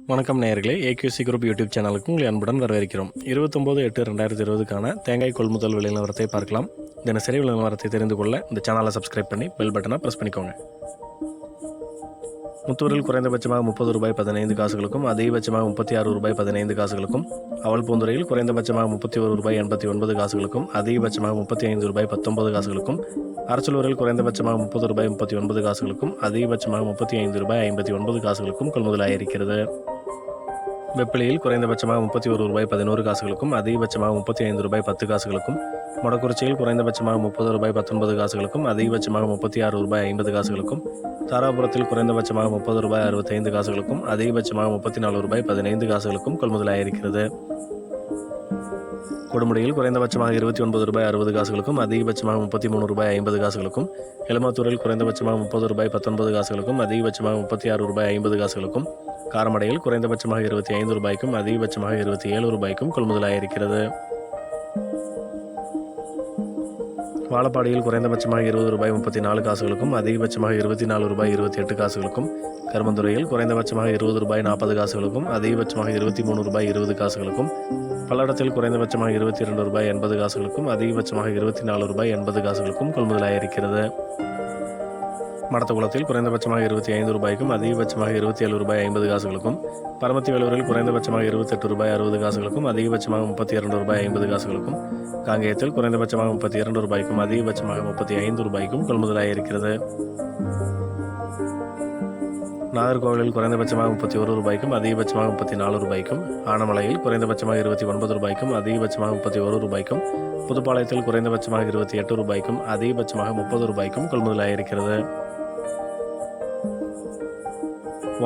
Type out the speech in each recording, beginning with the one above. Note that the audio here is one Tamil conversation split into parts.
வணக்கம் நேயர்களே, ஏக்யூசி குரூப் யூடியூப் சேனலுக்கு உங்களை அன்புடன் வரவேற்கிறோம். 29/8/2020க்கான தேங்காய் கொள்முதல் விலை நிலவரத்தை பார்க்கலாம். தினசரி விலை நிலவரத்தை தெரிந்து கொள்ள இந்த சேனலை சப்ஸ்கிரைப் பண்ணி பெல் பட்டனை ப்ரெஸ் பண்ணிக்கோங்க. முத்தூரில் குறைந்தபட்சமாக ₹30.15 அதிகபட்சமாக ₹36.15 அவல் பூந்துறையில் குறைந்தபட்சமாக ₹31.89 அதிகபட்சமாக ₹35.19 அரச்சலூரில் குறைந்தபட்சமாக ₹30.39 அதிகபட்சமாக ₹35.59 கொள்முதலாயிருக்கிறது. வெப்பிலியில் குறைந்தபட்சமாக ₹31.11 அதிகபட்சமாக ₹35.10 மொடக்குறிச்சியில் குறைந்தபட்சமாக ₹30.19 அதிகபட்சமாக ₹36.50 தாராபுரத்தில் குறைந்தபட்சமாக ₹30.65 அதிகபட்சமாக ₹34.15 கொள்முதலாயிருக்கிறது. கொடுமுடியில் குறைந்தபட்சமாக ₹29.60 அதிகபட்சமாக ₹33.50 எலமாத்தூரில் குறைந்தபட்சமாக ₹30.19 அதிகபட்சமாக ₹36.50 காரமடையில் குறைந்தபட்சமாக ₹25 அதிகபட்சமாக ₹27 கொள்முதலாயிருக்கிறது. வாழப்பாடியில் குறைந்தபட்சமாக ₹20.34 அதிகபட்சமாக ₹24.28 கருமந்துறையில் குறைந்தபட்சமாக ₹20.40 அதிகபட்சமாக ₹23.20 பல்லடத்தில் குறைந்தபட்சமாக ₹22.80 அதிகபட்சமாக ₹24.80 கொள்முதலாயிருக்கிறது. மடத்தகுளத்தில் குறைந்தபட்சமாக ₹25 அதிகபட்சமாக ₹27.50 பரமத்தி வேலூரில் குறைந்தபட்சமாக ₹28.60 அதிகபட்சமாக ₹32.50 காங்கேயத்தில் குறைந்தபட்சமாக ₹32 அதிகபட்சமாக ₹35 கொள்முதலாயிருக்கிறது. நாகர்கோவிலில் குறைந்தபட்சமாக ₹31 அதிகபட்சமாக ₹34 ஆனமலையில் குறைந்தபட்சமாக ₹29 அதிகபட்சமாக ₹31 புதுப்பாளையத்தில் குறைந்தபட்சமாக ₹28 அதிகபட்சமாக ₹30 கொள்முதலாயிருக்கிறது.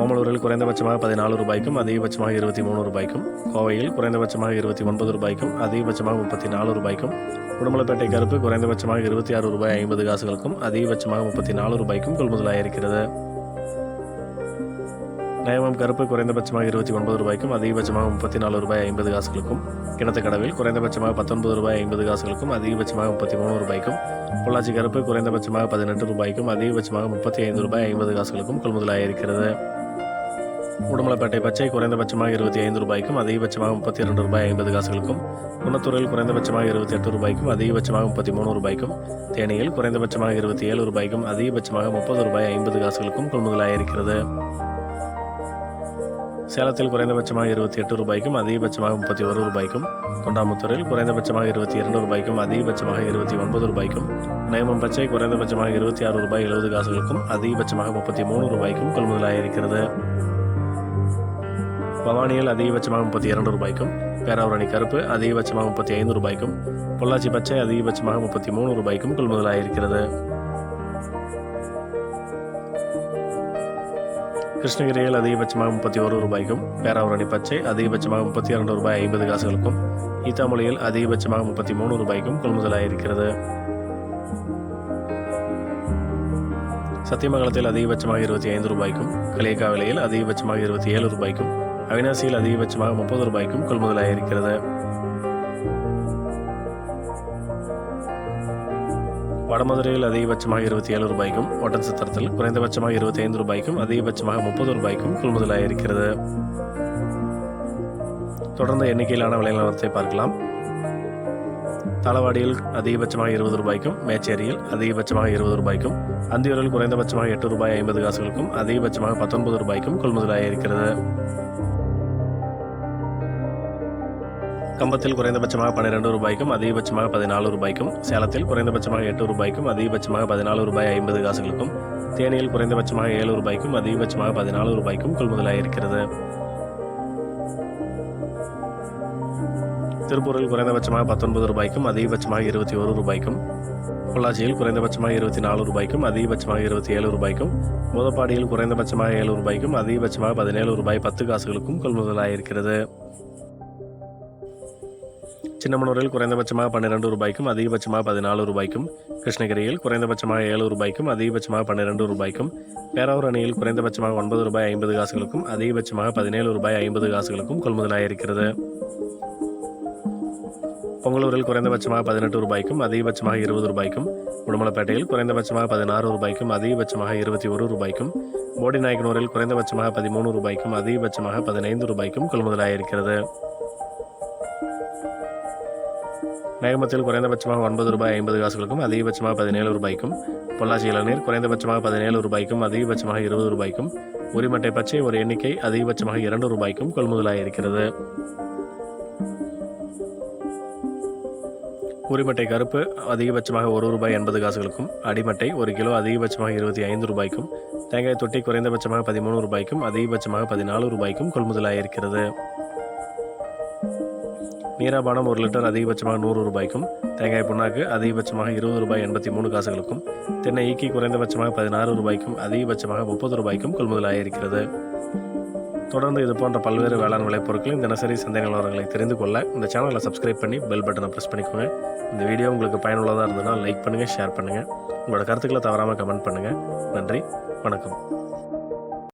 ஓமலூரில் குறைந்தபட்சமாக ₹14 அதிகபட்சமாக ₹23 கோவையில் குறைந்தபட்சமாக ₹29 அதிகபட்சமாக ₹34 உடுமலைப்பேட்டை கருப்பு குறைந்தபட்சமாக ₹26.50 அதிகபட்சமாக ₹34 கொள்முதலாயிருக்கிறது. நேமம் கருப்பு குறைந்தபட்சமாக ₹29 அதிகபட்சமாக ₹34.50 கிணத்துக்கடவில் குறைந்தபட்சமாக ₹19.50 அதிகபட்சமாக ₹33 பொள்ளாச்சி கருப்பு குறைந்தபட்சமாக ₹18 அதிகபட்சமாக ₹35.50 கொள்முதலாயிருக்கிறது. உடுமலைப்பேட்டை பச்சை குறைந்தபட்சமாக ₹25 அதிகபட்சமாக ₹32.50 குன்னத்தூரில் குறைந்தபட்சமாக ₹28 அதிகபட்சமாக ₹33 தேனியில் குறைந்தபட்சமாக ₹27 அதிகபட்சமாக ₹30.50 கொள்முதலாயிருக்கிறது. சேலத்தில் குறைந்தபட்சமாக ₹28 அதிகபட்சமாக ₹31 தொண்டாமுத்தூரில் குறைந்தபட்சமாக ₹22 அதிகபட்சமாக ₹29 நேமம் பச்சை குறைந்தபட்சமாக ₹26.70 அதிகபட்சமாக ₹33 கொள்முதலாயிருக்கிறது. பவானியில் அதிகபட்சமாக ₹32 பேராவூரணி கருப்பு அதிகபட்சமாக ₹35 பொள்ளாச்சி பச்சை அதிகபட்சமாக ₹33 கொள்முதலாயிருக்கிறது. கிருஷ்ணகிரியில் அதிகபட்சமாக ₹31 பேராவூரணி பச்சை அதிகபட்சமாக ₹32.50 ஈத்தாமொழியில் அதிகபட்சமாக ₹33 கொள்முதலாயிருக்கிறது. சத்தியமங்கலத்தில் அதிகபட்சமாக ₹25 களியக்காவிலையில் அதிகபட்சமாக ₹27 அவினாசியில் அதிகபட்சமாக ₹30 கொள்முதலாயிருக்கிறது. வடமதுரையில் அதிகபட்சமாக ₹27 ஒட்டன்சத்திரத்தில் குறைந்தபட்சமாக ₹25 அதிகபட்சமாக ₹30 கொள்முதலாயிருக்கிறது. தொடர்ந்து எண்ணிக்கையிலான விலை நிலவரத்தை பார்க்கலாம். தளவாடியில் அதிகபட்சமாக ₹20 மேச்சேரியில் அதிகபட்சமாக ₹20 அந்தியூரில் குறைந்தபட்சமாக ₹8.50 அதிகபட்சமாக ₹19 கொள்முதலாயிருக்கிறது. கம்பத்தில் குறைந்தபட்சமாக ₹12 அதிகபட்சமாக ₹14 சேலத்தில் குறைந்தபட்சமாக ₹8 அதிகபட்சமாக ₹14.50 தேனியில் குறைந்தபட்சமாக ₹7 அதிகபட்சமாக ₹14 கொள்முதலாயிருக்கிறது. திருப்பூரில் குறைந்தபட்சமாக ₹19 அதிகபட்சமாக ₹21 பொள்ளாச்சியில் குறைந்தபட்சமாக ₹24 அதிகபட்சமாக ₹27 மூதப்பாடியில் குறைந்தபட்சமாக ₹7 அதிகபட்சமாக ₹17.10 கொள்முதலாயிருக்கிறது. சின்னமனூரில் குறைந்தபட்சமாக ₹12 அதிகபட்சமாக ₹14 கிருஷ்ணகிரியில் குறைந்தபட்சமாக ₹7 அதிகபட்சமாக ₹12 பேராவூரணியில் குறைந்தபட்சமாக ₹9.50 அதிகபட்சமாக ₹17.50 கொள்முதலாயிருக்கிறது. பொங்கலூரில் குறைந்தபட்சமாக 18 ரூபாய்க்கும் அதிகபட்சமாக 20 ரூபாய்க்கும், உடுமலைப்பேட்டையில் குறைந்தபட்சமாக 16 ரூபாய்க்கும் அதிகபட்சமாக 21 ரூபாய்க்கும், போடிநாயக்கனூரில் குறைந்தபட்சமாக 13 ரூபாய்க்கும் அதிகபட்சமாக 15 ரூபாய்க்கும் கொள்முதலாயிருக்கிறது. நேகமத்தில் குறைந்தபட்சமாக 9 ரூபாய் 50 காசுகளுக்கும் அதிகபட்சமாக 17 ரூபாய்க்கும், பொள்ளாச்சி இளநீர் குறைந்தபட்சமாக 17 ரூபாய்க்கும் அதிகபட்சமாக 20 ரூபாய்க்கும், உரிமட்டை பச்சை ஒரு எண்ணிக்கை அதிகபட்சமாக 2 ரூபாய்க்கும் கொள்முதலாயிருக்கிறது. உரிமட்டை கருப்பு அதிகபட்சமாக 1 ரூபாய் 80 காசுகளுக்கும், அடிமட்டை 1 கிலோ அதிகபட்சமாக 25 ரூபாய்க்கும், தேங்காய் தொட்டி குறைந்தபட்சமாக 13 ரூபாய்க்கும் அதிகபட்சமாக 14 ரூபாய்க்கும் கொள்முதலாயிருக்கிறது. நீராபானம் 1 லிட்டர் அதிகபட்சமாக 100 ரூபாய்க்கும், தேங்காய் புண்ணாக்கு அதிகபட்சமாக 20 ரூபாய் 83 காசுகளுக்கும், தென்னை ஈக்கி குறைந்தபட்சமாக 16 ரூபாய்க்கும் அதிகபட்சமாக 30 ரூபாய்க்கும் கொள்முதலாயிருக்கிறது. தொடர்ந்து இது போன்ற பல்வேறு வேளாண் விளைபொருட்களின் தினசரி சந்தை நிலவரங்களை தெரிந்து கொள்ள இந்த சேனலை சப்ஸ்கிரைப் பண்ணி பெல் பட்டனை ப்ரெஸ் பண்ணிக்கோங்க. இந்த வீடியோ உங்களுக்கு பயனுள்ளதாக இருந்ததுன்னா லைக் பண்ணுங்கள், ஷேர் பண்ணுங்கள். உங்களோட கருத்துக்களை தவறாமல் கமெண்ட் பண்ணுங்கள். நன்றி, வணக்கம்.